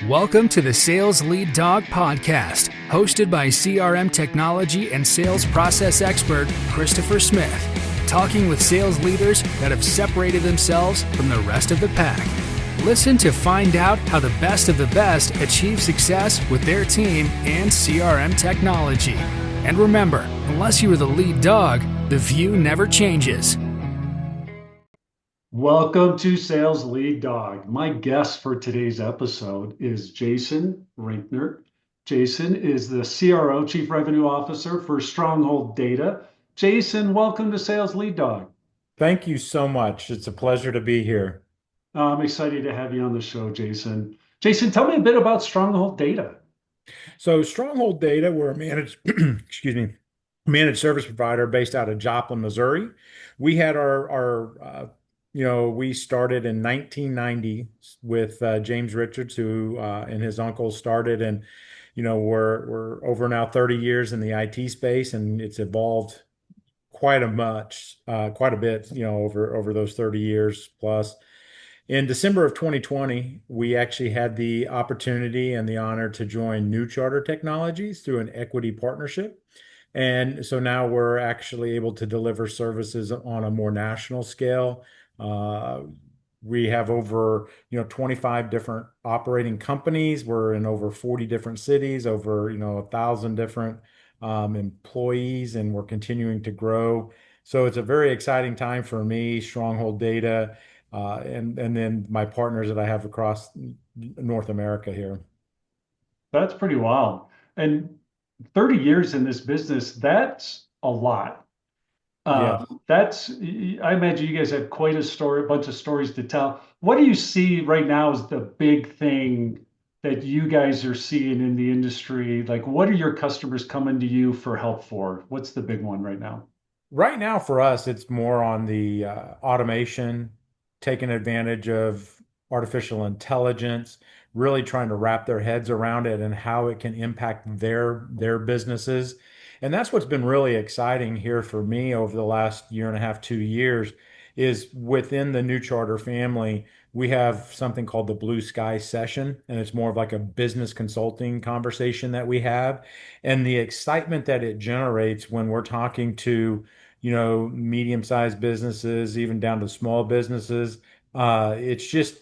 Welcome to the Sales Lead Dog Podcast, hosted by CRM technology and sales process expert Christopher Smith, talking with sales leaders that have separated themselves from the rest of the pack. Listen to find out how the best of the best achieve success with their team and CRM technology. And remember, unless you are the lead dog, the view never changes. Welcome to Sales Lead Dog. My guest for today's episode is Jason Rincker. Jason is the CRO, Chief Revenue Officer for Stronghold Data. Jason, welcome to Sales Lead Dog. Thank you so much. It's a pleasure to be here. I'm excited to have you on the show, Jason. Jason, tell me a bit about Stronghold Data. So Stronghold Data, we're a managed, excuse me, managed service provider based out of Joplin, Missouri. We had we started in 1990 with James Richards, who and his uncle started, and we're over now 30 years in the IT space, and it's evolved quite a bit, over those 30 years plus. In December of 2020, we actually had the opportunity and the honor to join New Charter Technologies through an equity partnership. And so now we're actually able to deliver services on a more national scale. We have over 25 different operating companies. We're in over 40 different cities, over 1,000 different employees, and we're continuing to grow. So it's a very exciting time for me, Stronghold Data, and then my partners that I have across North America here. That's pretty wild. And 30 years in this business, that's a lot. Yeah. I imagine you guys have quite a bunch of stories to tell. What do you see right now as the big thing that you guys are seeing in the industry? Like, what are your customers coming to you for help for? What's the big one right now? Right now for us, it's more on the automation, taking advantage of artificial intelligence, really trying to wrap their heads around it and how it can impact their businesses. And that's what's been really exciting here for me over the last year and a half, 2 years, is within the New Charter family, we have something called the Blue Sky Session, and it's more of like a business consulting conversation that we have. And the excitement that it generates when we're talking to medium-sized businesses, even down to small businesses. It's just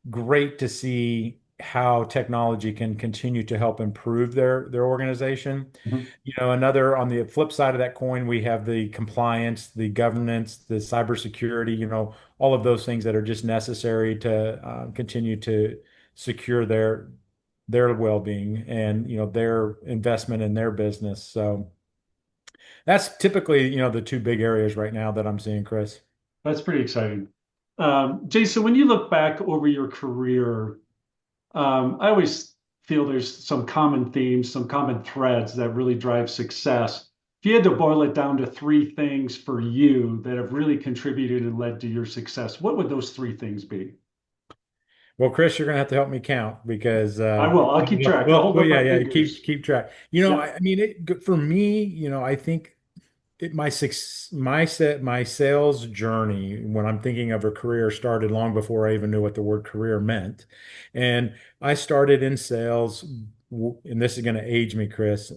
great to see how technology can continue to help improve their organization. Mhm. Another on the flip side of that coin, we have the compliance, the governance, the cybersecurity, all of those things that are just necessary to continue to secure their well-being and their investment in their business. So that's typically, the two big areas right now that I'm seeing, Chris. That's pretty exciting. Jason, when you look back over your career, I always feel there's some common themes, some common threads that really drive success. If you had to boil it down to three things for you that have really contributed and led to your success, what would those three things be? Well, Chris, you're gonna have to help me count because I will. I'll keep track. I'll hold up yeah, my yeah, fingers. keep track. Yeah. I mean, for me, I think my sales journey when I'm thinking of a career started long before I even knew what the word career meant, and I started in sales. And this is going to age me, Chris.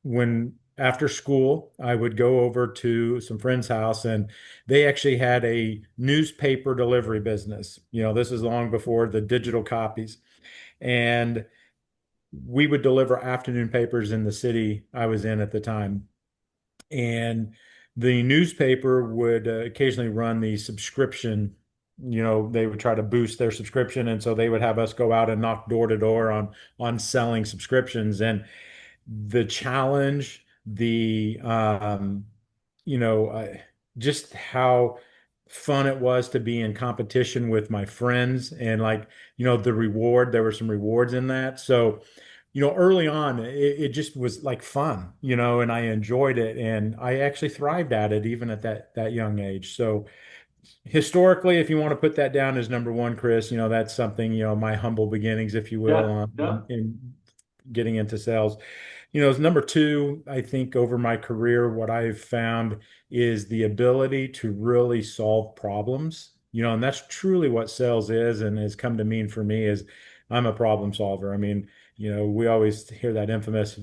When after school, I would go over to some friend's house, and they actually had a newspaper delivery business. This is long before the digital copies, and we would deliver afternoon papers in the city I was in at the time. And the newspaper would occasionally run the subscription. They would try to boost their subscription, and so they would have us go out and knock door to door on selling subscriptions. And the challenge, the you know, just how fun it was to be in competition with my friends, and like the reward. There were some rewards in that, so early on, it just was like fun, and I enjoyed it, and I actually thrived at it even at that young age. So historically, if you want to put that down as number one, Chris, that's something, my humble beginnings, if you will, Yeah. Yeah. in getting into sales. As number two, I think over my career, what I've found is the ability to really solve problems, and that's truly what sales is and has come to mean for me is I'm a problem solver. I mean, we always hear that infamous,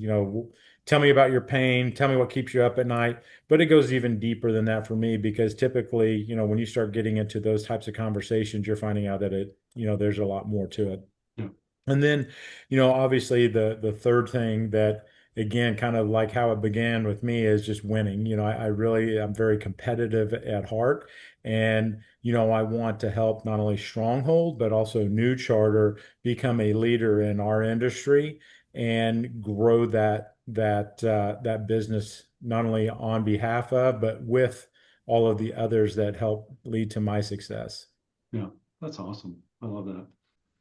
tell me about your pain, tell me what keeps you up at night. But it goes even deeper than that for me because typically, when you start getting into those types of conversations, you're finding out that there's a lot more to it. Yeah. And then, obviously the third thing that again, kind of like how it began with me is just winning. I really I'm very competitive at heart. And, I want to help not only Stronghold, but also New Charter become a leader in our industry and grow that business not only on behalf of, but with all of the others that help lead to my success. Yeah. That's awesome. I love that.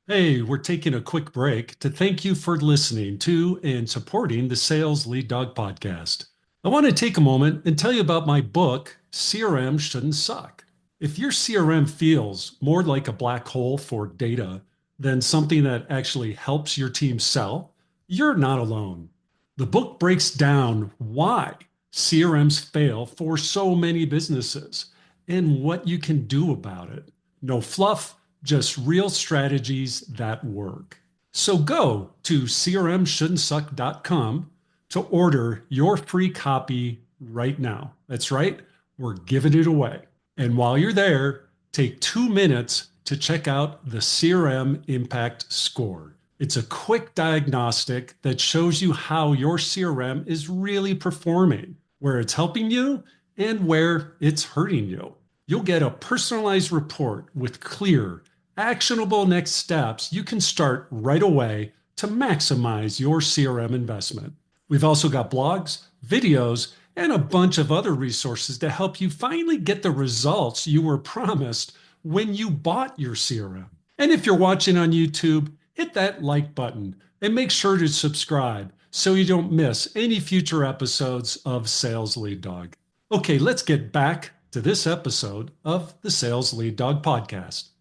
Hey, we're taking a quick break to thank you for listening to and supporting the Sales Lead Dog podcast. I want to take a moment and tell you about my book, CRM Shouldn't Suck. If your CRM feels more like a black hole for data than something that actually helps your team sell, you're not alone. The book breaks down why CRMs fail for so many businesses and what you can do about it. No fluff, just real strategies that work. So go to crmshouldn'tsuck.com to order your free copy right now. That's right, we're giving it away. And while you're there, take 2 minutes to check out the CRM Impact Score. It's a quick diagnostic that shows you how your CRM is really performing, where it's helping you and where it's hurting you. You'll get a personalized report with clear, actionable next steps you can start right away to maximize your CRM investment. We've also got blogs, videos, and a bunch of other resources to help you finally get the results you were promised when you bought your CRM. And if you're watching on YouTube, hit that like button and make sure to subscribe so you don't miss any future episodes of Sales Lead Dog. Okay, let's get back to this episode of the Sales Lead Dog podcast.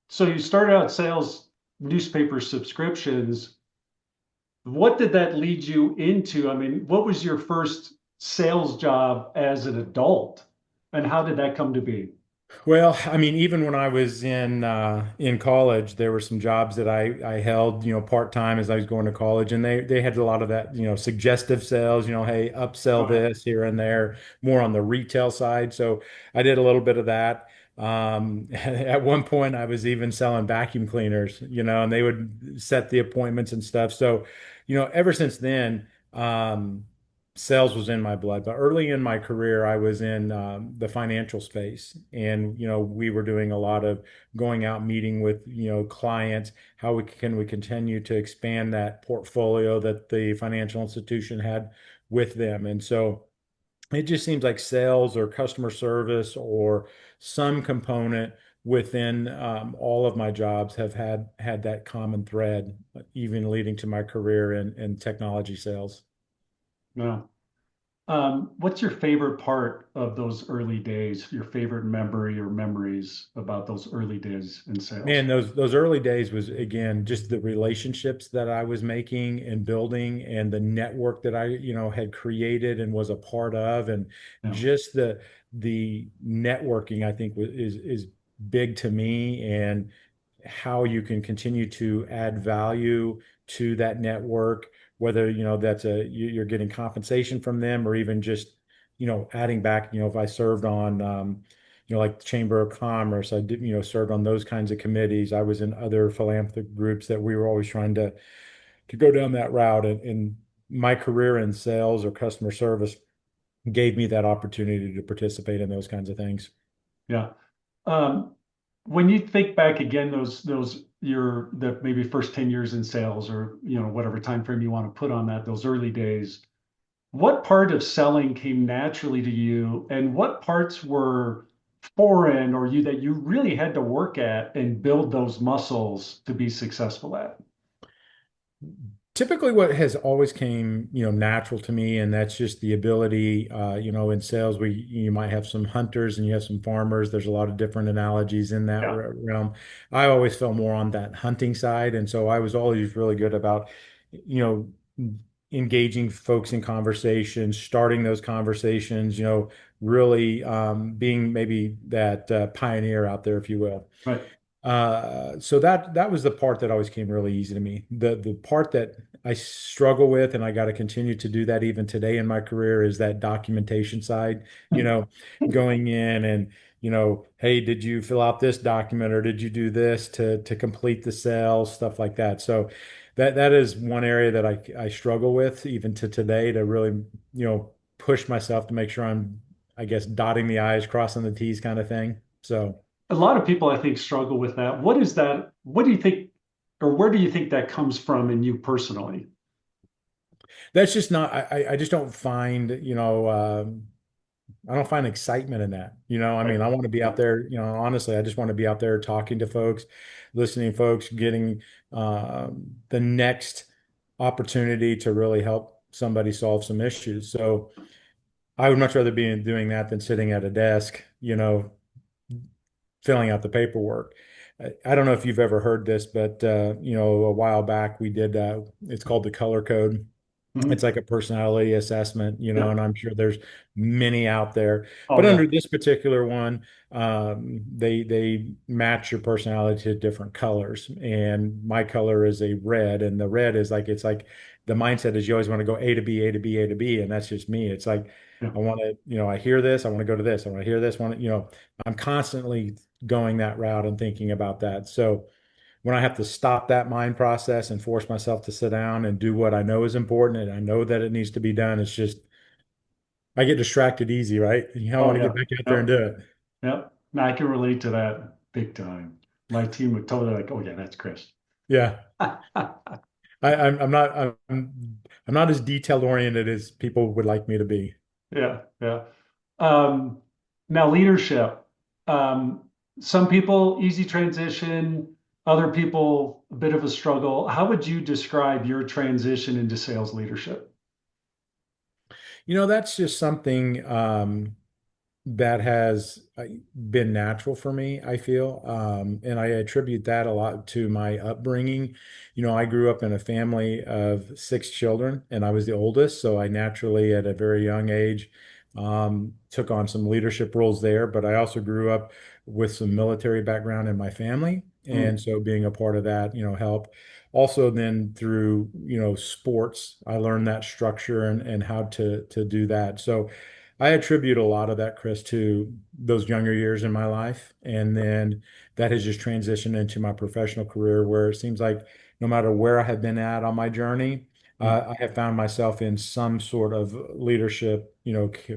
So you started out sales newspaper subscriptions. What did that lead you into? I mean, what was your first sales job as an adult, and how did that come to be? Well, I mean, even when I was in college, there were some jobs that I held, part time as I was going to college, and they had a lot of that, suggestive sales, hey, upsell Okay. this here and there, more on the retail side. So I did a little bit of that. At one point, I was even selling vacuum cleaners, and they would set the appointments and stuff. So, ever since then, sales was in my blood. But early in my career, I was in the financial space, and we were doing a lot of going out meeting with clients. How we continue to expand that portfolio that the financial institution had with them, and so it just seems like sales or customer service or some component within all of my jobs have had that common thread, even leading to my career in technology sales. Yeah. What's your favorite part of those early days? Your favorite memory or memories about those early days in Man, sales? those early days was again just the relationships that I was making and building and the network that I, had created and was a part of, and Yeah. just the networking I think is big to me, and how you can continue to add value to that network, whether that's you're getting compensation from them or even just adding back. If I served on like the Chamber of Commerce, I did served on those kinds of committees. I was in other philanthropic groups that we were always trying to go down that route, and my career in sales or customer service gave me that opportunity to participate in those kinds of things. Yeah. Um, when you think back again, those your the maybe first 10 years in sales, or whatever time frame you want to put on that, those early days, what part of selling came naturally to you, and what parts were foreign or you that you really had to work at and build those muscles to be successful at? Typically what has always came natural to me, and that's just the ability, in sales where you might have some hunters and you have some farmers. There's a lot of different analogies in that Yeah. realm. I always felt more on that hunting side, and so I was always really good about you know engaging folks in conversations, starting those conversations, really being maybe that pioneer out there, if you will. Right. So that was the part that always came really easy to me. The part that I struggle with, and I got to continue to do that even today in my career, is that documentation side. You know, going in and hey, did you fill out this document or did you do this to complete the sale, stuff like that. So that is one area that I struggle with even to today to really push myself to make sure I'm, I guess, dotting the I's, crossing the T's kind of thing. So. A lot of people, I think, struggle with that. What is that? What do you think, or where do you think that comes from in you personally? That's just not, I just don't find, I don't find excitement in that. I mean, I want to be out there, honestly, I just want to be out there talking to folks, listening to folks, getting the next opportunity to really help somebody solve some issues. So I would much rather be doing that than sitting at a desk, filling out the paperwork. I don't know if you've ever heard this, but a while back we did, it's called the color code. It's Mhm. like a personality assessment, Yeah. and I'm sure there's many out there. Oh, But yeah. under this particular one, they match your personality to different colors, and my color is a red, and the red is like, it's like the mindset is you always want to go A to B, A to B, A to B, and that's just me. It's like Yeah. I want to, I hear this, I want to go to this, I want to hear this, I'm constantly going that route and thinking about that. So when I have to stop that mind process and force myself to sit down and do what I know is important and I know that it needs to be done, it's just I get distracted easy, right? I Oh, want to yeah. get back out there and Yep. do it. Yep. Now I can relate to that big time. My team would totally like, oh yeah, that's Chris. Yeah. I'm not I'm not as detailed oriented as people would like me to be. Yeah, yeah. Um, Now leadership. Um, some people easy transition, other people a bit of a struggle. How would you describe your transition into sales leadership? That's just something that has been natural for me, I feel. And I attribute that a lot to my upbringing. I grew up in a family of six children, and I was the oldest. So I naturally, at a very young age, took on some leadership roles there. But I also grew up with some military background in my family. And Mm, so being a part of that, helped. Also, then through, sports, I learned that structure and how to do that. So I attribute a lot of that, Chris, to those younger years in my life. And then that has just transitioned into my professional career where it seems like no matter where I have been at on my journey, mm, I have found myself in some sort of leadership,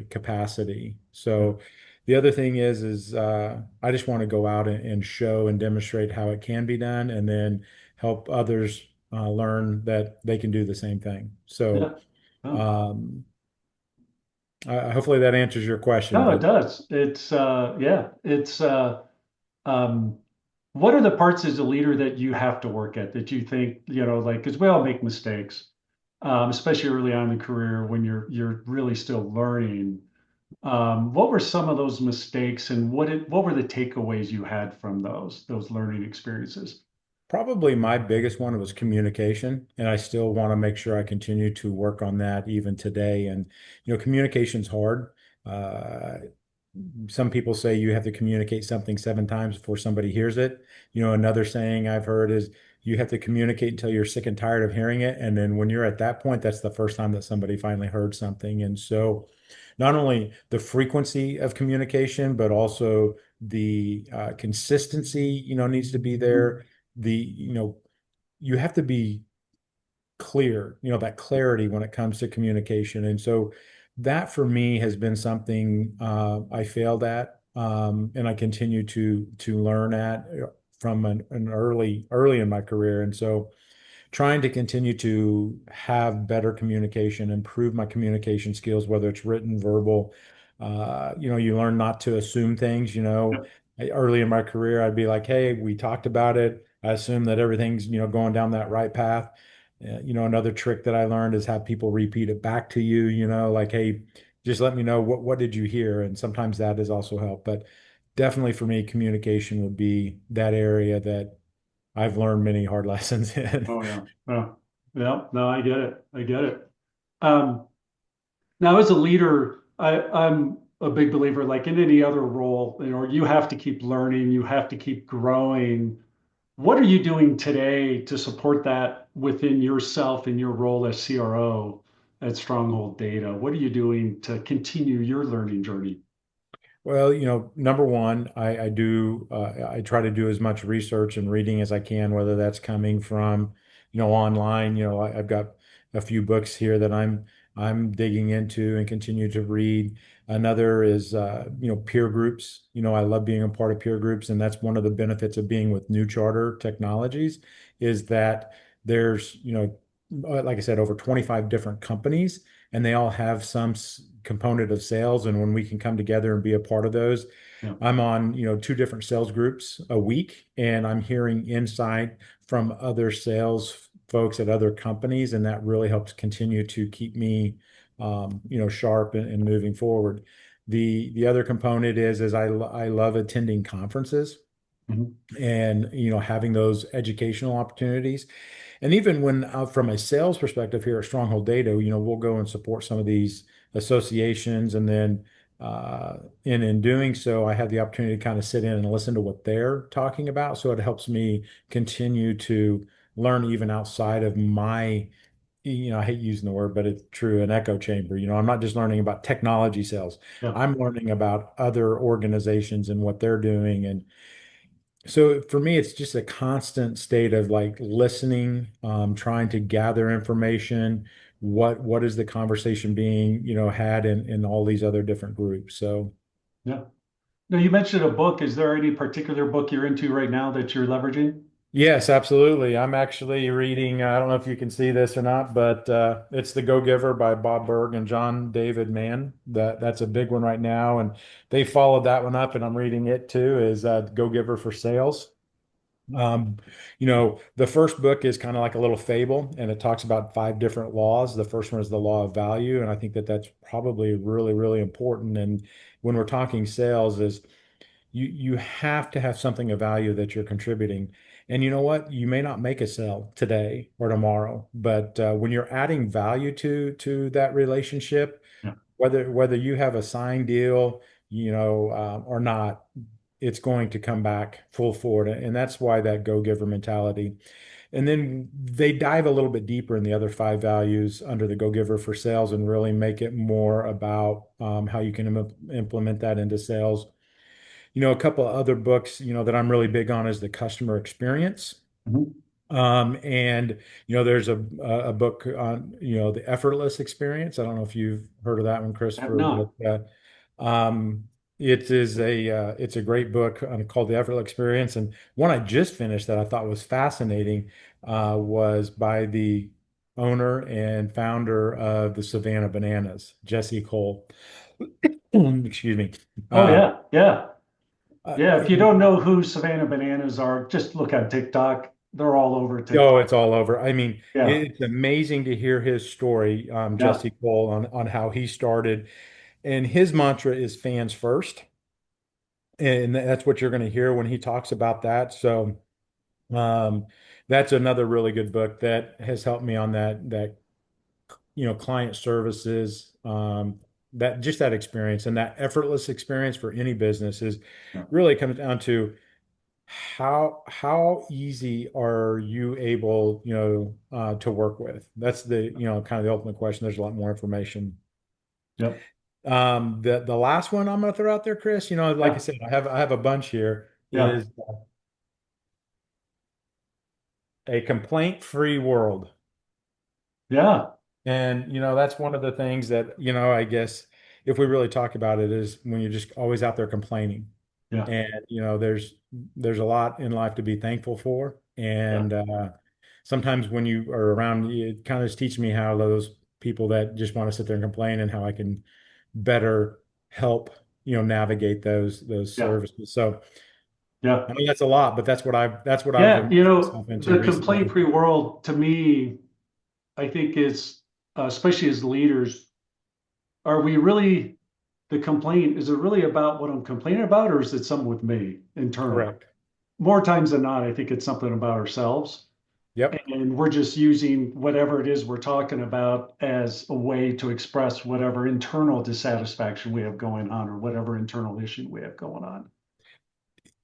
capacity. So the other thing is I just want to go out and show and demonstrate how it can be done and then help others learn that they can do the same thing. So, yeah. Oh. um, hopefully that answers your question, No, it but does. It's yeah, it's um what are the parts as a leader that you have to work at that you think, like, because we all make mistakes, especially early on in the career when you're really still learning. What were some of those mistakes and what were the takeaways you had from those learning experiences? probably my biggest one was communication. And I still want to make sure I continue to work on that even today. And, communication's hard. Uh, some people say you have to communicate something 7 times before somebody hears it. Another saying I've heard is you have to communicate until you're sick and tired of hearing it. And then when you're at that point, that's the first time that somebody finally heard something. And so not only the frequency of communication, but also the consistency, needs to be there. You have to be clear, that clarity when it comes to communication. And so that for me has been something I failed at, and I continue to learn at from an early in my career. And so trying to continue to have better communication, improve my communication skills, whether it's written, verbal. You learn not to assume things. Early in my career, I'd be like, "Hey, we talked about it. I assume that everything's going down that right path." Another trick that I learned is have people repeat it back to you. Like, "Hey, just let me know what did you hear," and sometimes that has also helped. But definitely for me, communication would be that area that I've learned many hard lessons in. Oh yeah, yeah, yeah. No, I get it. I get it. Um, Now, as a leader, I'm a big believer, like in any other role, you have to keep learning, you have to keep growing. What are you doing today to support that within yourself in your role as CRO at Stronghold Data? What are you doing to continue your learning journey? Well, number one, I try to do as much research and reading as I can, whether that's coming from, online. I've got a few books here that I'm digging into and continue to read. Another is, peer groups. I love being a part of peer groups, and that's one of the benefits of being with New Charter Technologies is that there's, like I said, over 25 different companies, and they all have some component of sales. And when we can come together and be a part of those, Yeah. I'm on, two different sales groups a week, and I'm hearing insight from other sales folks at other companies, and that really helps continue to keep me, sharp and moving forward. The other component is I love attending conferences Mhm. and having those educational opportunities. And even when from a sales perspective here at Stronghold Data, we'll go and support some of these associations, and then in doing so, I have the opportunity to kind of sit in and listen to what they're talking about. So it helps me continue to learn even outside of my, I hate using the word, but it's true, an echo chamber. I'm not just learning about technology sales. Yeah. I'm learning about other organizations and what they're doing. And so for me, it's just a constant state of like listening, trying to gather information. What is the conversation being, had in all these other different groups? So Yeah. Now, you mentioned a book. Is there any particular book you're into right now that you're leveraging? yes, absolutely. I'm actually reading, I don't know if you can see this or not, but it's The Go-Giver by Bob Berg and John David Mann. That's a big one right now. And they followed that one up, and I'm reading it too, is Go-Giver for Sales. Um, the first book is kind of like a little fable, and it talks about 5 different laws. The first one is the law of value, and I think that that's probably really, really important. And when we're talking sales, is you have to have something of value that you're contributing. And you know what? You may not make a sale today or tomorrow, but when you're adding value to that relationship, Yeah. whether you have a signed deal, or not, it's going to come back full forward. And that's why that go-giver mentality. And then they dive a little bit deeper in the other 5 values under the go-giver for sales and really make it more about how you can implement that into sales. A couple of other books, that I'm really big on is the customer experience. Mhm. And there's a book on the effortless experience. I don't know if you've heard of that one, I have Christopher, but not. it's a great book called The Effortless Experience. And one I just finished that I thought was fascinating was by the owner and founder of the Savannah Bananas, Jesse Cole. Excuse me. Oh, Uh, yeah. Yeah. Yeah. If you and don't know who Savannah Bananas are, just look on TikTok. They're all over Oh, TikTok. it's all over. I mean, Yeah. it's amazing to hear his story, Yeah. Jesse Cole, on how he started. And his mantra is fans first. And that's what you're going to hear when he talks about that. So um, that's another really good book that has helped me on that client services, that just that experience and that effortless experience for any business is Yeah. really comes down to how easy are you able, to work with? That's the, kind of the ultimate question. There's a lot more information. Yep. The last one I'm going to throw out there, Chris, like I Yeah. said, I have a bunch here, Yeah. is A Complaint-Free World. Yeah. And, that's one of the things that, I guess if we really talk about it is when you're just always out there complaining. Yeah. And, there's a lot in life to be thankful for. Yeah. And sometimes when you are around, it kind of just teaches me how those people that just want to sit there and complain and how I can better help, navigate those Yeah. services. So Yeah. I mean that's a lot, but that's what I've Yeah. immersed myself into The complaint recently. free world to me, I think is, especially as leaders, are we really, the complaint, is it really about what I'm complaining about, or is it something with me internally? Correct. More times than not, I think it's something about ourselves. Yep. And we're just using whatever it is we're talking about as a way to express whatever internal dissatisfaction we have going on or whatever internal issue we have going on.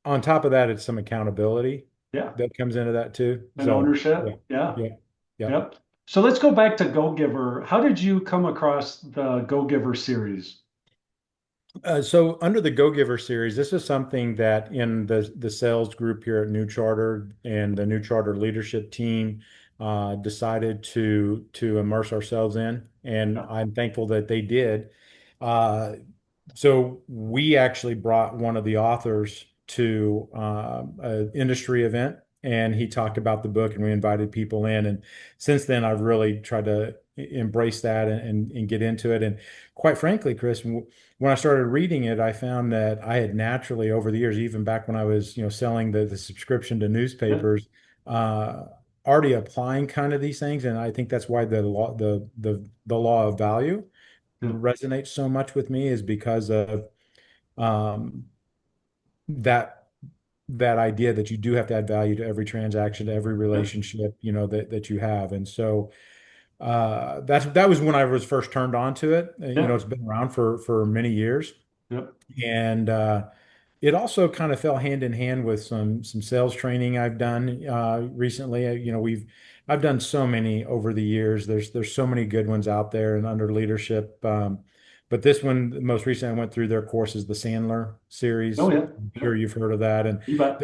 On top of that, it's some accountability Yeah. that comes into that too. And So yeah, ownership. Yeah. yeah, yeah. Yep. So let's go back to Go Giver. How did you come across the Go Giver series? So under the Go Giver series, this is something that in the sales group here at New Charter and the New Charter leadership team decided to immerse ourselves in, and Yeah. I'm thankful that they did. Uh, so we actually brought one of the authors to an industry event, and he talked about the book, and we invited people in. And since then, I've really tried to embrace that and get into it. And quite frankly, Chris, when I started reading it, I found that I had naturally over the years, even back when I was, selling the subscription to Yeah. newspapers, uh, already applying kind of these things. And I think that's why the law of value Yeah. resonates so much with me is because of um, that that idea that you do have to add value to every transaction, to every Yeah. relationship, that you have. And so that was when I was first turned on to it. Yeah. It's been around for many years. Yep. And it also kind of fell hand in hand with some sales training I've done recently. I've done so many over the years. There's so many good ones out there and under leadership. But this one, the most recent, I went through their course is the Sandler Oh series. yeah. I'm Yeah. sure you've heard of that. And You bet.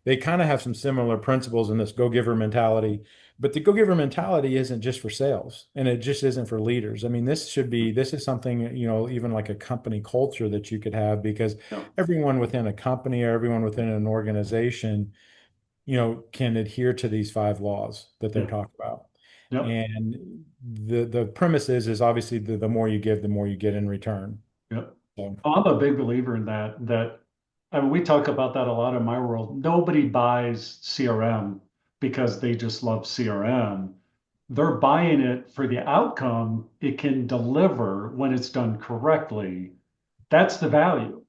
they kind of have some similar principles in this go-giver mentality. But the go-giver mentality isn't just for sales, and it just isn't for leaders. I mean, this is something, even like a company culture that you could have because Yeah. everyone within a company or everyone within an organization, can adhere to these five laws that they're Yeah. talking about. Yep. And the premise is obviously the more you give, the more you get in return. Yep. So, Oh, I'm a big believer in that. I mean, we talk about that a lot in my world. Nobody buys CRM because they just love CRM. They're buying it for the outcome it can deliver when it's done correctly. That's the value.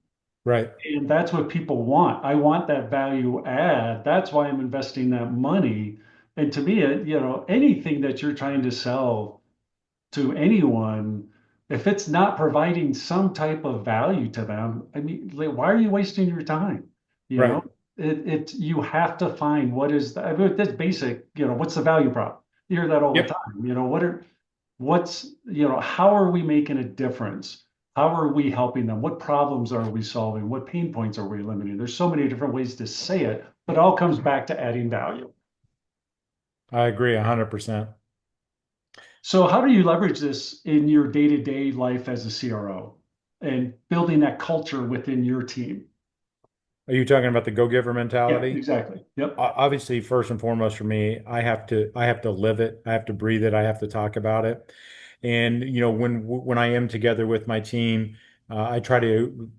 right, And that's what people want. I want that value add. That's why I'm investing that money. And to me, anything that you're trying to sell to anyone, if it's not providing some type of value to them, I mean, like, why are you wasting your time? You know, right, you have to find what is I mean, that's basic, what's the value prop? You hear that all the yep. time. How are we making a difference? How are we helping them? What problems are we solving? What pain points are we eliminating? There's so many different ways to say it, but it all comes back to adding value. I agree 100%. So how do you leverage this in your day-to-day life as a CRO and building that culture within your team? Are you talking about the go-giver Yeah, mentality? exactly. Yep. Obviously, first and foremost for me, I have to live it. I have to breathe it. I have to talk about it. And when I am together with my team, I try to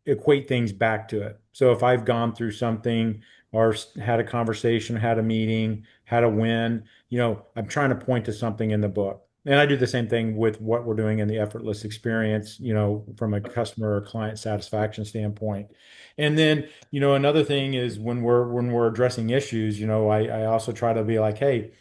equate things back to it. So if I've gone through something or had a conversation, had a meeting, had a win, I'm trying to point to something in the book. And I do the same thing with what we're doing in the effortless experience, from a customer or client satisfaction standpoint. And then, another thing is when we're addressing issues, I also try to be like, hey,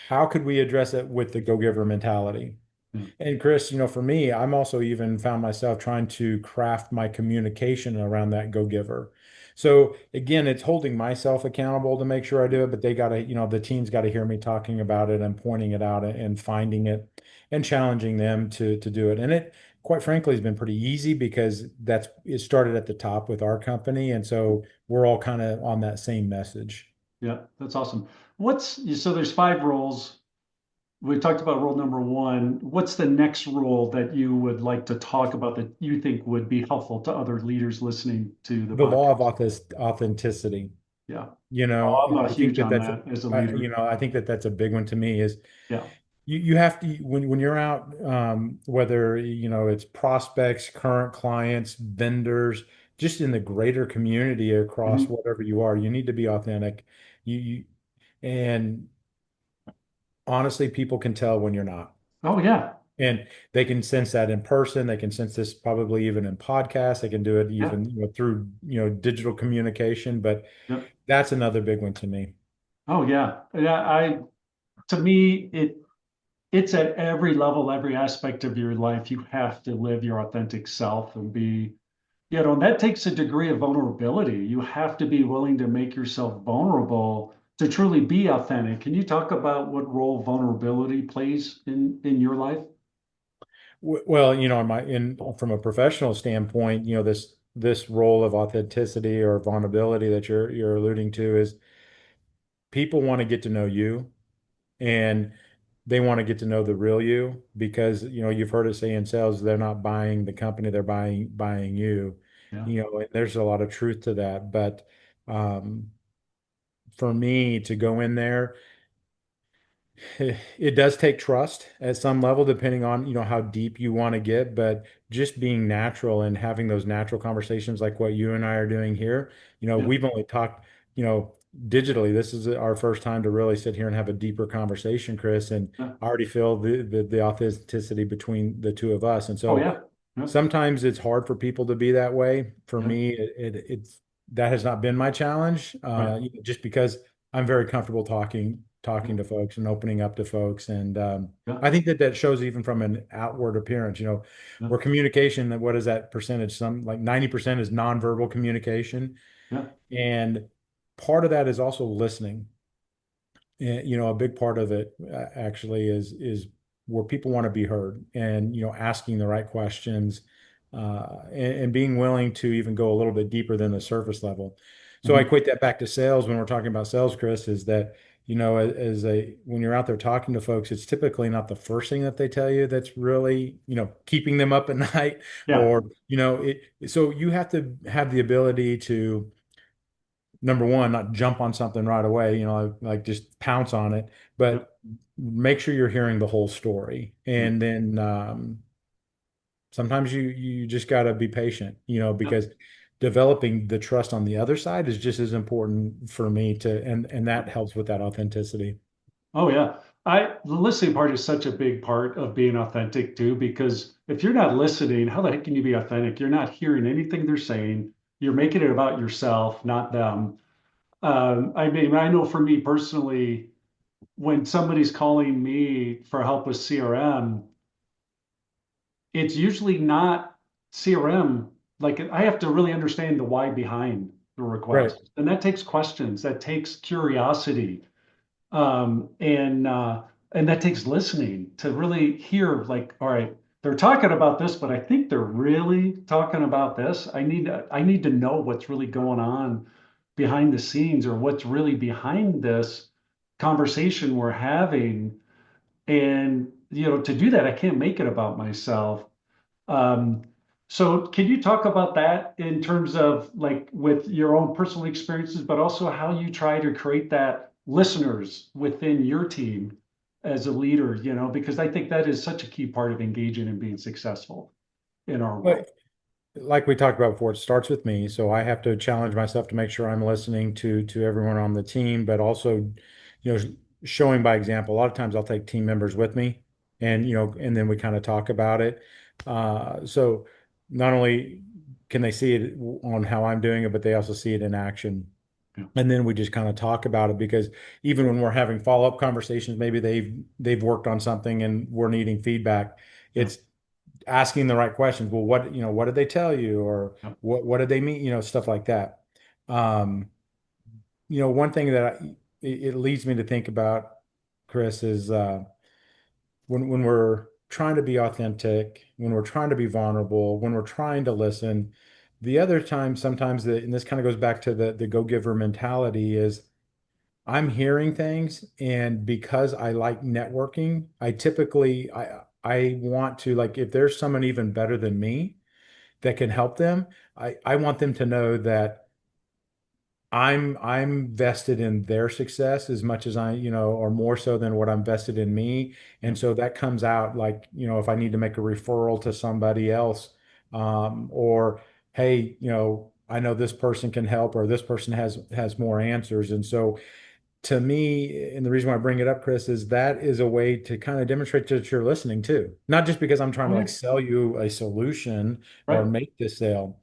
how could we address it with the go-giver mentality? Yeah. And Chris, for me, I'm also even found myself trying to craft my communication around that go-giver. So again, it's holding myself accountable to make sure I do it, but they gotta, the team's got to hear me talking about it and pointing it out and finding it and challenging them to do it. And it, quite frankly, has been pretty easy because it started at the top with our company, and so we're all kind of on that same message. Yeah, that's awesome. So there's 5 roles. We talked about role number 1. What's the next role that you would like to talk about that you think would be helpful to other leaders listening to the The law of podcast? authenticity. Yeah. You Oh, know, I'm not I think huge that on that's, that as a leader. I think that that's a big one to me is Yeah. you have to, when you're out, whether, it's prospects, current clients, vendors, just in the greater community across Mhm. whatever you are, you need to be authentic. And honestly, people can tell when you're not. Oh yeah. And they can sense that in person. They can sense this probably even in podcasts. They can do it Yeah. even, through, digital communication. But Yep. that's another big one to me. Oh yeah. Yeah. To me, it's at every level, every aspect of your life. You have to live your authentic self and be, and that takes a degree of vulnerability. You have to be willing to make yourself vulnerable to truly be authentic. Can you talk about what role vulnerability plays in your life? Well, in from a professional standpoint, this role of authenticity or vulnerability that you're alluding to is people want to get to know you, and they want to get to know the real you, because you've heard it say in sales, they're not buying the company, they're buying you. Yeah. And there's a lot of truth to that. But um, for me to go in there, it does take trust at some level, depending on, how deep you want to get, but just being natural and having those natural conversations like what you and I are doing here. Yeah. We've only talked, digitally. This is our first time to really sit here and have a deeper conversation, Chris, and Yeah. I already feel the authenticity between the two of us. And Oh so yeah. Yeah. sometimes it's hard for people to be that way. For Yeah. me, it's that has not been my challenge, Right. just because I'm very comfortable talking to folks and opening up to folks. And Yeah. I think that shows even from an outward appearance. Yeah. Where communication, what is that percentage? Some like 90% is nonverbal communication, Yeah. and part of that is also listening. And, a big part of it actually is where people want to be heard, and asking the right questions, and being willing to even go a little bit deeper than the surface level. So I Mhm. equate that back to sales. When we're talking about sales, Chris, is that as a when you're out there talking to folks, it's typically not the first thing that they tell you that's really keeping them up at night, Yeah. or it. So you have to have the ability to, number one, not jump on something right away, like just pounce on it, Yeah. but make sure you're hearing the whole story. Yeah. And then sometimes you just got to be patient, Yeah. because developing the trust on the other side is just as important for me to, and that helps with that authenticity. Oh yeah. The listening part is such a big part of being authentic too, because if you're not listening, how the heck can you be authentic? You're not hearing anything they're saying. You're making it about yourself, not them. I mean, I know for me personally, when somebody's calling me for help with CRM, it's usually not CRM. Like I have to really understand the why behind the Right. request. And that takes questions, that takes curiosity. Um, and uh, and that takes listening to really hear, like, all right, they're talking about this, but I think they're really talking about this. I need to know what's really going on behind the scenes, or what's really behind this conversation we're having. And to do that, I can't make it about myself. Um, so can you talk about that in terms of like with your own personal experiences, but also how you try to create that listeners within your team as a leader, because I think that is such a key part of engaging and being successful in our world. But like we talked about before, it starts with me. So I have to challenge myself to make sure I'm listening to everyone on the team, but also, you know, showing by example. A lot of times I'll take team members with me, and and then we kind of talk about it. So not only can they see it on how I'm doing it, but they also see it in action. Yeah. And then we just kind of talk about it, because even when we're having follow-up conversations, maybe they've worked on something and we're needing feedback. Yeah. It's asking the right questions. Well, what did they tell you, or Yeah. what did they mean? Stuff like that. Um, one thing that it leads me to think about, Chris, is when we're trying to be authentic, when we're trying to be vulnerable, when we're trying to listen. The other time, sometimes and this kind of goes back to the go-giver mentality, is I'm hearing things, and because I like networking, I want to, like, if there's someone even better than me that can help them, I want them to know that I'm vested in their success as much as or more so than what I'm vested in me. Yeah. And so that comes out, like, if I need to make a referral to somebody else, or hey, I know this person can help, or this person has more answers. And so to me, and the reason why I bring it up, Chris, is that is a way to kind of demonstrate that you're listening too. Not just because I'm trying Oh to yeah. like sell you a solution or Right. make this sale.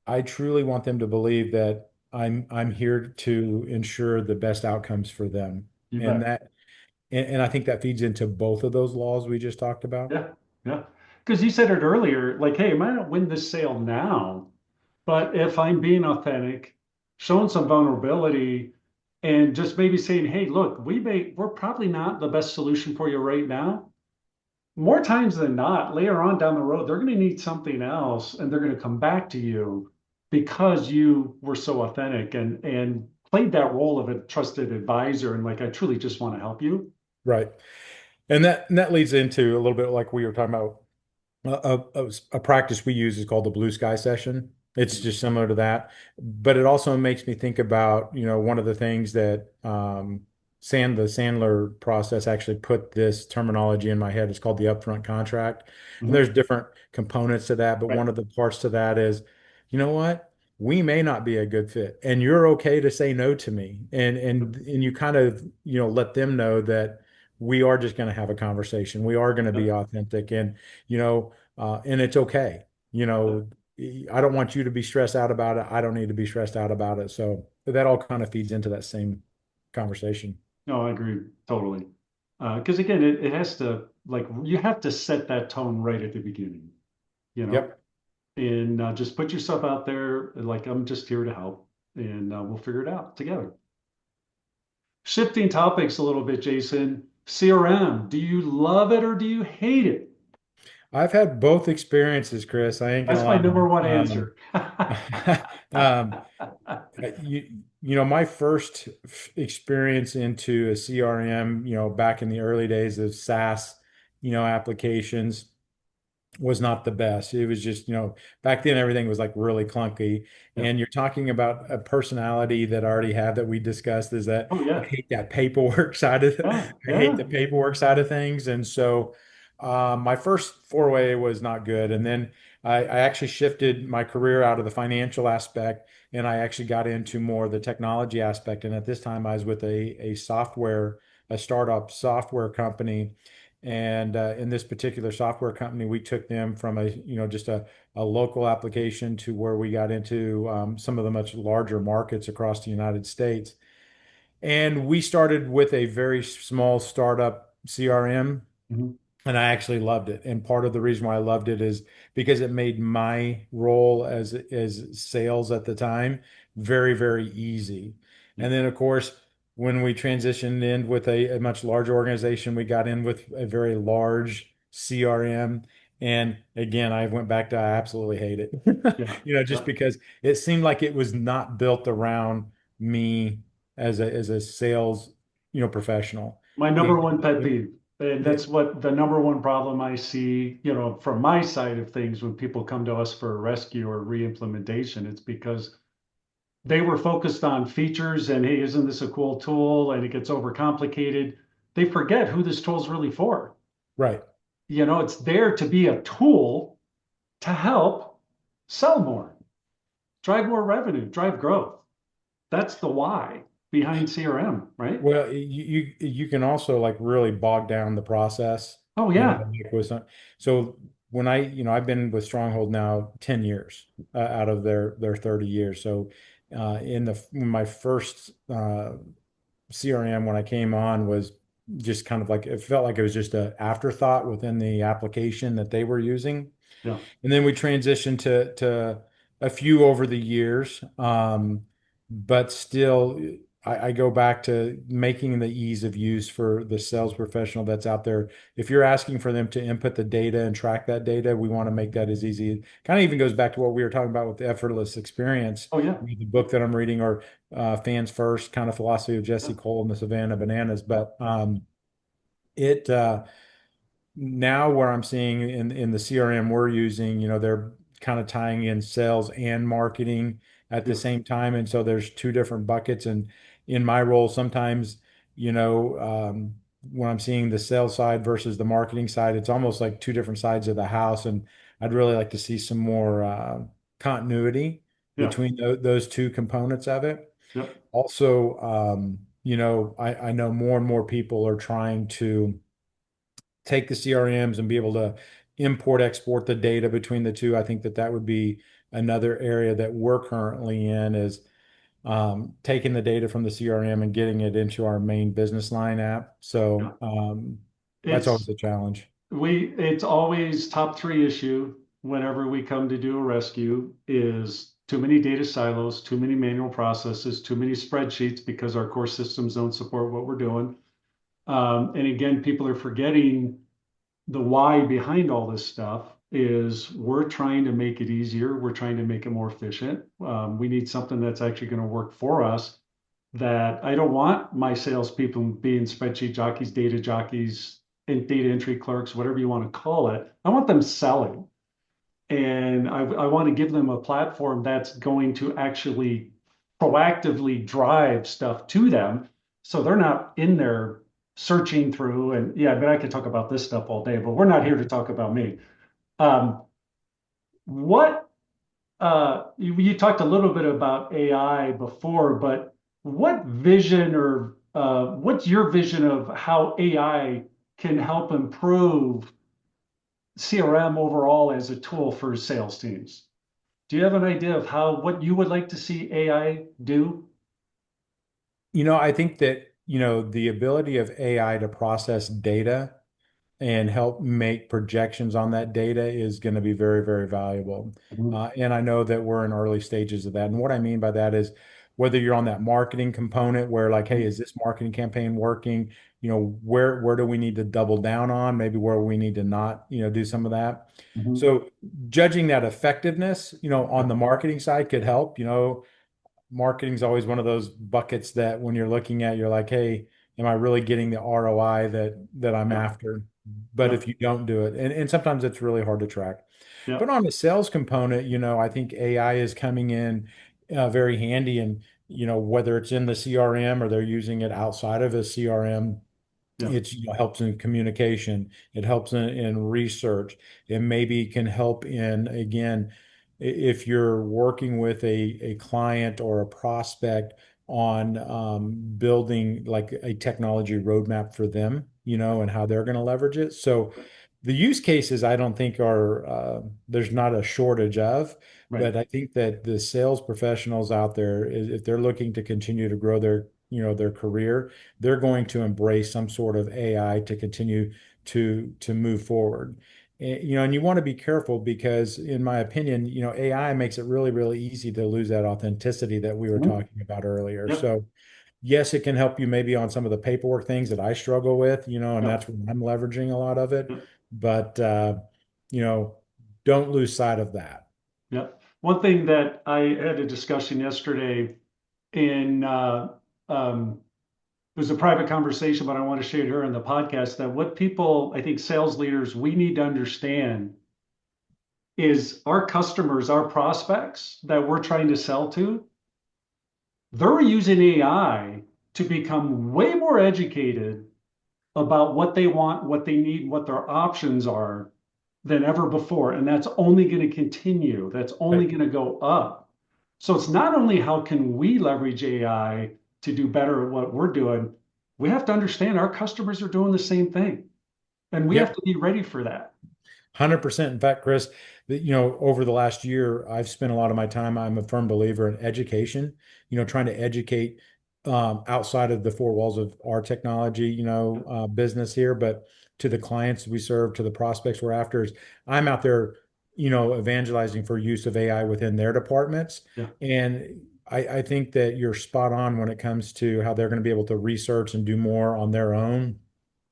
I truly want them to believe that I'm here to ensure the best outcomes for them. You And bet. that and I think that feeds into both of those laws we just talked about. Yeah, yeah. Because you said it earlier, like, hey, I might not win this sale now, but if I'm being authentic, showing some vulnerability, and just maybe saying, hey, look, we're probably not the best solution for you right now. More times than not, later on down the road, they're going to need something else, and they're going to come back to you because you were so authentic and played that role of a trusted advisor, and like, I truly just want to help you. Right. And that leads into a little bit like we were talking about. A practice we use is called the blue sky session. It's just similar to that, but it also makes me think about, one of the things that the Sandler process actually put this terminology in my head. It's called the upfront contract. And Mhm. there's different components to that, but Right. one of the parts to that is, you know what? We may not be a good fit, and you're okay to say no to me. And you kind of, let them know that we are just going to have a conversation. We are going to be Yep. authentic, and it's okay. You Yep. know, I don't want you to be stressed out about it. I don't need to be stressed out about it. So that all kind of feeds into that same conversation. No, I agree totally. Because again, it has to, like, you have to set that tone right at the beginning, you know, Yep. and just put yourself out there like, I'm just here to help, and we'll figure it out together. Shifting topics a little bit, Jason. CRM, do you love it or do you hate it? I've had both experiences, Chris. I ain't gonna That's my number one lie. answer. Um, my first experience into a CRM, back in the early days of SaaS, applications was not the best. It was just, back then everything was like really clunky. Yeah. And you're talking about a personality that I already have that we discussed is that Oh I yeah. hate that paperwork side of Yeah. I hate Yeah. the paperwork side of things. And so my first foray was not good. And then I actually shifted my career out of the financial aspect and I actually got into more of the technology aspect. And at this time I was with a startup software company, and in this particular software company, we took them from just a local application to where we got into some of the much larger markets across the United States. And we started with a very small startup CRM, Mhm. and I actually loved it. And part of the reason why I loved it is because it made my role as sales at the time very, very easy. Yeah. And then, of course, when we transitioned in with a much larger organization, we got in with a very large CRM. And again, I went back to I absolutely hate it. Yeah. Just Yeah. because it seemed like it was not built around me as a sales, professional. My number one pet It, peeve. And that's it, what the number one problem I see, from my side of things when people come to us for a rescue or re-implementation. It's because they were focused on features and, hey, isn't this a cool tool? And it gets overcomplicated. They forget who this tool is really for. right. It's there to be a tool to help sell more, drive more revenue, drive growth. That's the why behind CRM, right? Well, you can also like really bog down the process, Oh yeah. like with so when I've been with Stronghold now 10 years out of their 30 years. So in my first CRM when I came on was just kind of like it felt like it was just an afterthought within the application that they were using. Yeah. And then we transitioned to a few over the years. But still, I go back to making the ease of use for the sales professional that's out there. If you're asking for them to input the data and track that data, we want to make that as easy. Kind of even goes back to what we were talking about with the effortless experience, Oh yeah. the book that I'm reading, or Fans First kind of philosophy of Yeah. Jesse Cole and the Savannah Bananas. But it now where I'm seeing in the CRM we're using, they're kind of tying in sales and marketing at the Yeah. same time. And so there's two different buckets. And in my role, sometimes, when I'm seeing the sales side versus the marketing side, it's almost like two different sides of the house. And I'd really like to see some more continuity Yeah. between those two components of it. Yeah. Also, I know more and more people are trying to take the CRMs and be able to import, export the data between the two. I think that would be another area that we're currently in is taking the data from the CRM and getting it into our main business line app. Yeah. So that's always It's a challenge. it's always top three issue whenever we come to do a rescue is too many data silos, too many manual processes, too many spreadsheets because our core systems don't support what we're doing. And again, people are forgetting the why behind all this stuff is we're trying to make it easier. We're trying to make it more efficient. We need something that's actually going to work for us. That I don't want my salespeople being spreadsheet jockeys, data jockeys, and data entry clerks, whatever you want to call it. I want them selling. And I want to give them a platform that's going to actually proactively drive stuff to them. So they're not in there searching through. And yeah, I mean, I could talk about this stuff all day, but we're not here to talk about me. Um, what you talked a little bit about AI before, but what vision or what's your vision of how AI can help improve CRM overall as a tool for sales teams? Do you have an idea of how what you would like to see AI do? I think that, the ability of AI to process data and help make projections on that data is going to be very, very valuable. Mhm. And I know that we're in early stages of that. And what I mean by that is whether you're on that marketing component where like, hey, is this marketing campaign working? Where do we need to double down on? Maybe where we need to not, do some of that. Mhm. So judging that effectiveness, on the marketing side could help. Marketing's always one of those buckets that when you're looking at, you're like, hey, am I really getting the ROI that I'm Yep, after? But yep, if you don't do it, and sometimes it's really hard to track. But yep, on the sales component, I think AI is coming in very handy, and whether it's in the CRM or they're using it outside of a CRM, yep, it's helps in communication, it helps in research, it maybe can help in, again, if you're working with a client or a prospect on building like a technology roadmap for them, and how they're going to leverage it. So the use cases I don't think are there's not a shortage of, right. but I think that the sales professionals out there, if they're looking to continue to grow their career, they're going to embrace some sort of AI to continue to move forward. And you want to be careful because, in my opinion, AI makes it really, really easy to lose that authenticity that we were Mhm. talking about earlier. Yep, So, yes, it can help you maybe on some of the paperwork things that I struggle with, and yep, that's where I'm leveraging a lot of it. yep, But, you know, don't lose sight of that. yep. One thing that I had a discussion yesterday in it was a private conversation, but I want to share it here on the podcast that what people, I think sales leaders, we need to understand is our customers, our prospects that we're trying to sell to, they're using AI to become way more educated about what they want, what they need, what their options are than ever before. And that's only going to continue. That's only Right. going to go up. So it's not only how can we leverage AI to do better at what we're doing, we have to understand our customers are doing the same thing. And we have Yep. to be ready for that. 100%. In fact, Chris, over the last year, I've spent a lot of my time. I'm a firm believer in education, trying to educate outside of the four walls of our technology, business here, but to the clients we serve, to the prospects we're after, is I'm out there, evangelizing for use of AI within their departments. Yeah. And I think that you're spot on when it comes to how they're going to be able to research and do more on their own.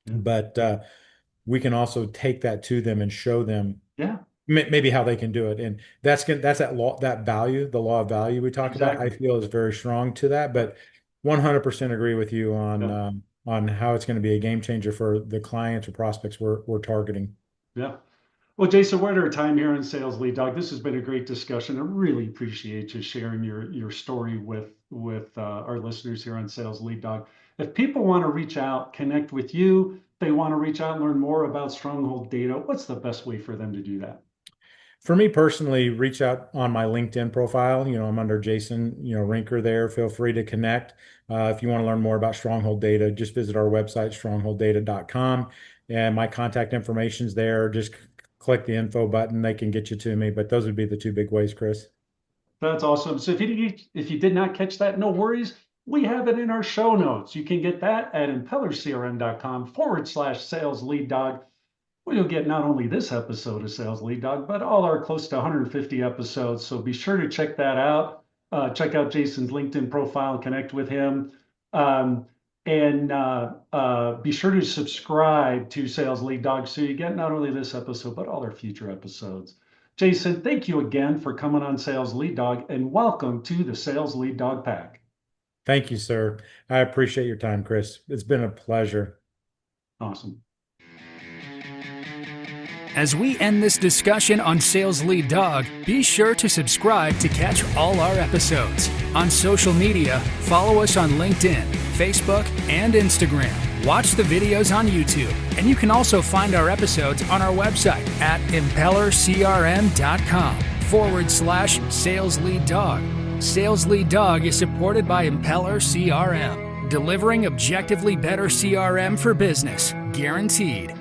Yeah. But we can also take that to them and show them Yeah. maybe how they can do it. And that's that law, that value, the law of value we talk about, I Exactly. feel is very strong to that. Yep. But 100% agree with you Yep. on how it's going to be a game changer for the clients or prospects we're targeting. Yeah. Well, Jason, we're at our time here on Sales Lead Dog. This has been a great discussion. I really appreciate you sharing your story with our listeners here on Sales Lead Dog. If people want to reach out, connect with you, they want to reach out and learn more about Stronghold Data, what's the best way for them to do that? For me personally, reach out on my LinkedIn profile. I'm under Jason, Rincker there. Feel free to connect. If you want to learn more about Stronghold Data, just visit our website, strongholddata.com. And my contact information's there. Just click the info button. They can get you to me. But those would be the two big ways, Chris. That's awesome. So if you did not catch that, no worries. We have it in our show notes. You can get that at impellercrm.com/sales lead dog. Well, you'll get not only this episode of Sales Lead Dog, but all our close to 150 episodes. So be sure to check that out. Check out Jason's LinkedIn profile and connect with him. And be sure to subscribe to Sales Lead Dog so you get not only this episode, but all our future episodes. Jason, thank you again for coming on Sales Lead Dog, and welcome to the Sales Lead Dog Pack. Thank you, sir. I appreciate your time, Chris. It's been a pleasure. Awesome. As we end this discussion on Sales Lead Dog, be sure to subscribe to catch all our episodes. On social media, follow us on LinkedIn, Facebook, and Instagram. Watch the videos on YouTube, and you can also find our episodes on our website at impellercrm.com/Sales Lead Dog. Sales Lead Dog is supported by Impeller CRM, delivering objectively better CRM for business, guaranteed.